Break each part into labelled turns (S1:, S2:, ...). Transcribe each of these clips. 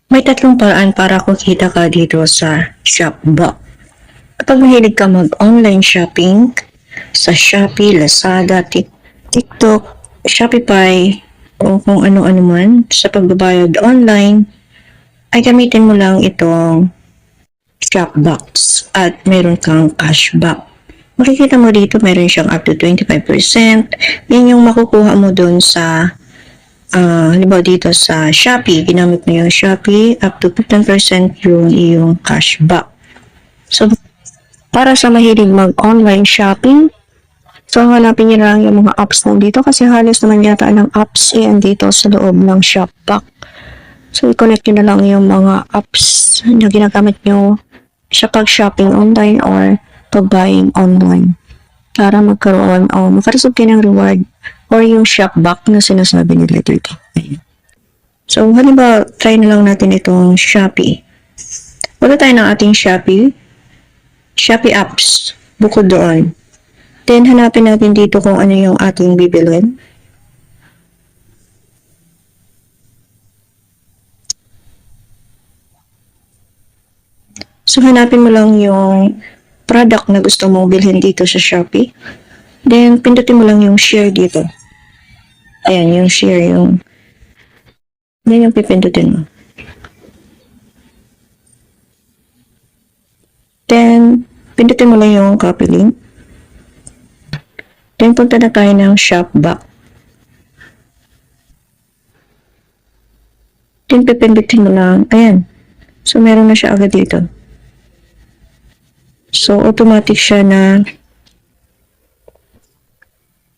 S1: May tatlong paraan para kumita ka dito sa Shopback. Kapag mahilig ka mag-online shopping sa Shopee, Lazada, TikTok, Shopify, o kung ano-ano man sa pagbabayad online, ay gamitin mo lang itong Shopbox at meron kang cashback. Makikita mo dito meron siyang up to 25%. Yan yung makukuha mo dun sa halimbawa dito sa Shopee, ginamit mo yung Shopee, up to 15% yung iyong cashback. So, para sa mahilig mag-online shopping, so hanapin niyo lang yung mga apps dito kasi halos naman yata ng apps yan dito sa loob ng Shopback. So, i-connect nyo na lang yung mga apps na ginagamit nyo sa pag-shopping online or pag-buying online para magkaroon o makareceive kayo ng reward or yung Shopback na sinasabi nila dito. So, halimbawa, try na lang natin itong Shopee. Wala tayo ng ating Shopee apps, bukod doon. Then, hanapin natin dito kung ano yung ating bibilin. So, hanapin mo lang yung product na gusto mong bilhin dito sa Shopee. Then, pindutin mo lang yung share dito. Ayan, yung share, yan yung pipindutin mo. Then, pindutin mo lang yung copy link. Then, punta na tayo ng Shopback. Then, pipindutin mo lang. Ayan. So, meron na siya agad dito. So, automatic siya na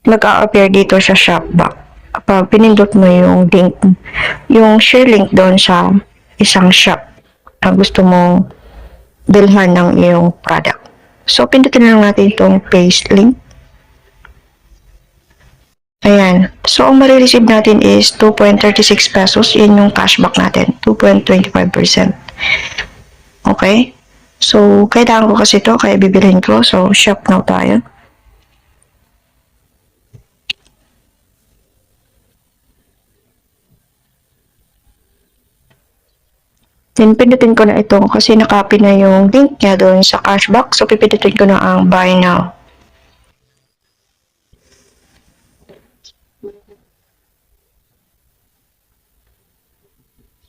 S1: nag-a-appear dito sa Shopback. Kapag pinindot mo yung link, yung share link doon sa isang shop na gusto mong bilhan ng iyong product. So, pindutin na lang natin itong paste link. Ayan. So, ang marireceive natin is 2.36 pesos. Yan yung cashback natin. 2.25%. Okay? So, kailangan ko kasi ito, kaya bibilhin ko. So, shop now tayo. Then, pindutin ko na ito kasi nakopy na yung link niya doon sa cashback. So, pipindutin ko na ang buy now.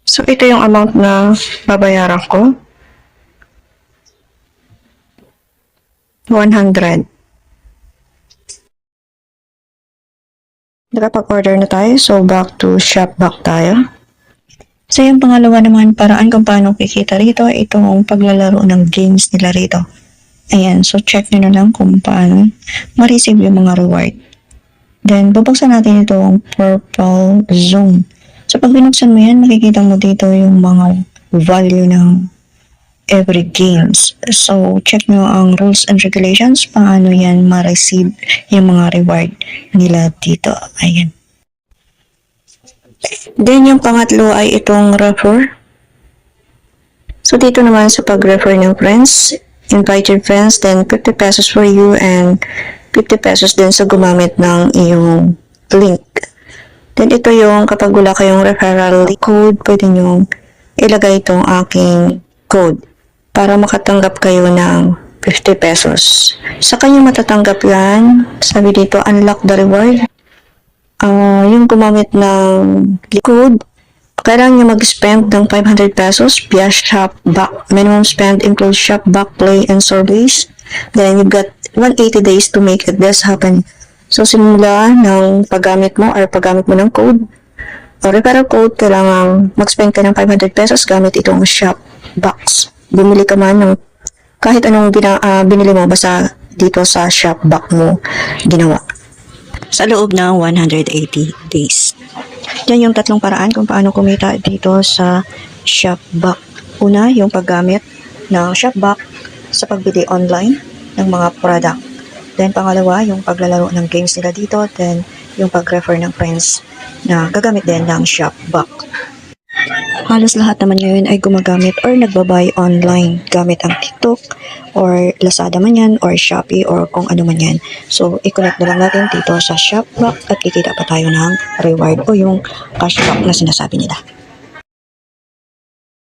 S1: So, ito yung amount na babayaran ko. 100. Nakapag-order na tayo. So, back to Shopback tayo. So, yung pangalawa naman, paraan kung paano kikita rito, itong paglalaro ng games nila rito. Ayan. So, check nyo na lang kung paano ma-receive yung mga reward. Then, bubuksan natin itong purple zone. So, pag binuksan mo yan, makikita mo dito yung mga value ng every games. So, check nyo ang rules and regulations, paano yan ma-receive yung mga reward nila dito. Ayan. Then, yung pangatlo ay itong refer. So, dito naman sa pag-refer ng friends, invite your friends, then 50 pesos for you and 50 pesos din sa gumamit ng iyong link. Then, ito yung kapag wala kayong referral code, pwede nyo ilagay itong aking code para makatanggap kayo ng 50 pesos. Sa kanya matatanggap yan, sabi dito, unlock the reward. Yung gumamit ng code, kailangan nyo mag-spend ng 500 pesos via Shopback. Minimum spend includes Shopback, Play, and surveys. Then, you've got 180 days to make this happen. So, simula ng paggamit mo or paggamit mo ng code, o referral code, kailangan mag-spend ka ng 500 pesos gamit itong Shopbox. Bumili ka man ng kahit anong binili mo, basta dito sa Shopback mo ginawa. Sa loob ng 180 days. Yan yung tatlong paraan kung paano kumita dito sa Shopback. Una, yung paggamit ng Shopback sa pagbili online ng mga product. Then, pangalawa, yung paglalaro ng games nila dito. Then, yung pag-refer ng friends na gagamit din ng Shopback. Halos lahat naman ngayon ay gumagamit or nagbabay online gamit ang TikTok or Lazada man yan or Shopee or kung ano man yan. So, i-connect na lang natin dito sa Shopback at kikita pa tayo ng reward o yung cashback na sinasabi nila.